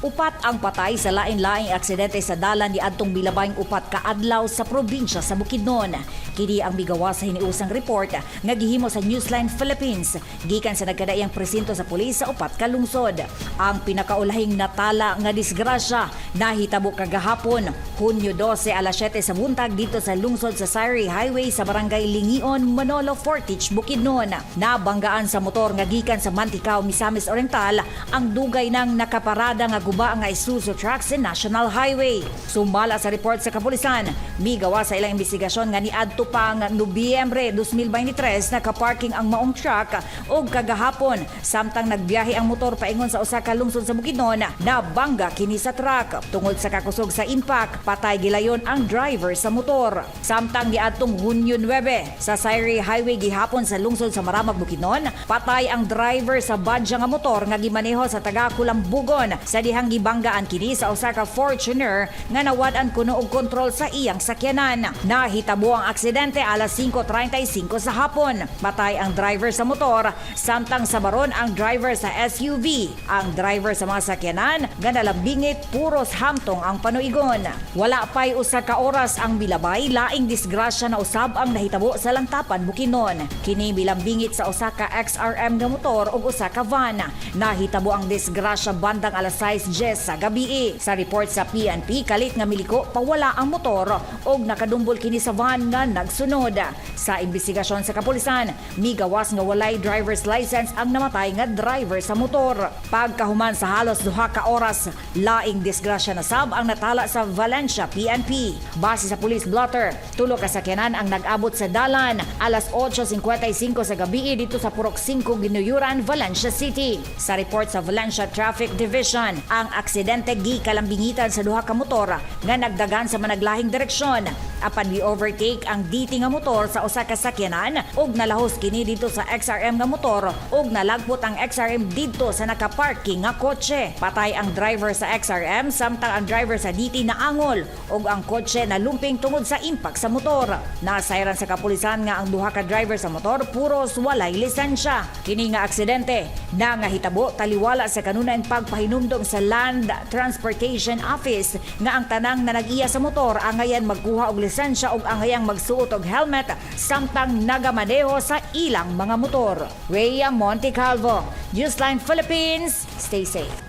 Upat ang patay sa lain-laing aksidente sa dalan ni adtong milabayng upat ka adlaw sa probinsya sa Bukidnon. Kini ang migawas sa hiniusang report nga gihimo sa Newsline Philippines gikan sa nagkadaiyang presinto sa pulis sa upat ka lungsod. Ang pinakaulahing natala nga disgrasya nahitabo kagahapon, Hunyo 12 alas 7 sa buntag dito sa lungsod sa Sari Highway sa barangay Lingion, Manolo, Fortich, Bukidnon. Nabanggaan sa motor nga gikan sa Mantikao, Misamis Oriental ang dugay ng nakaparada nga guba nga Isuzu truck sa National Highway. Sumala sa report sa kapulisan, migawa sa ilang investigasyon nga niadto pang Nobyembre 2023 nakaparking ang maong truck og kagahapon samtang nagbiyahe ang motor paingon sa usa ka lungsod sa Bukidnon na bangga kini sa truck. Tungod sa kakusog sa impact, patay gilayon ang driver sa motor. Samtang niadtong Hunyo 9 sa Sari Highway gihapon sa lungsod sa Maramag, Bukidnon, patay ang driver sa badya nga motor nga gimaneho sa taga Kulambugon sa dihang gibanggaan kini sa usa ka Fortuner nga nawad-an kuno og kontrol sa iyang sakyanan. Nahitabo ang aksidente alas 5:35 sa hapon. Patay ang driver sa motor samtang sa baron ang driver sa SUV. Ang driver sa mga sakyanan nga nalambingit puros hamtong ang panuigon. Wala pay usa ka oras ang milabay laing disgrasya na usab ang nahitabo sa Langtapan, Bukidnon. Kini milambingit sa usa ka XRM nga motor ug usa ka van. Nahitabo ang disgrasya bandang alas 6:10 sa gabi. Sa report sa PNP, kalit nga miliko pawala ang motor og nakadumbol kini sa van nga nagsunod. Sa investigasyon sa kapulisan, migawas nga walay driver's license ang namatay nga driver sa motor. Pagkahuman sa halos 2 ka oras, laing disgrasya na sab ang natala sa Valencia, PNP. Base sa police blotter, 3 ka sakyanan ang nag-abot sa dalan alas 8:55 sa gabi dito sa Purok 5, Ginuyuran, Valencia City. Sa report sa Valencia Traffic Division, ang aksidente gikalambigitan sa 2 ka motor nga nagdagan sa managlahing direksyon. Apan gi-overtake ang DT nga motor sa usa ka sakyanan ug nalahos kini dito sa XRM nga motor ug nalagpot ang XRM dito sa nakaparking nga kotse. Patay ang driver sa XRM samtang ang driver sa DT naangol ug ang kotse nalumping tungod sa impact sa motor. Nasayran sa kapulisan nga ang 2 ka driver sa motor puros walay lisensya. Kini nga aksidente nangahitabo taliwala sa kanunayng pagpahinumdum sa Land Transportation Office nga ang tanang na nag-iya sa motor angayan magkuha og lisensya ug angayang magsuot og helmet samtang nagamaneho sa ilang mga motor. Rhea Montecalvo, Newsline Philippines, stay safe.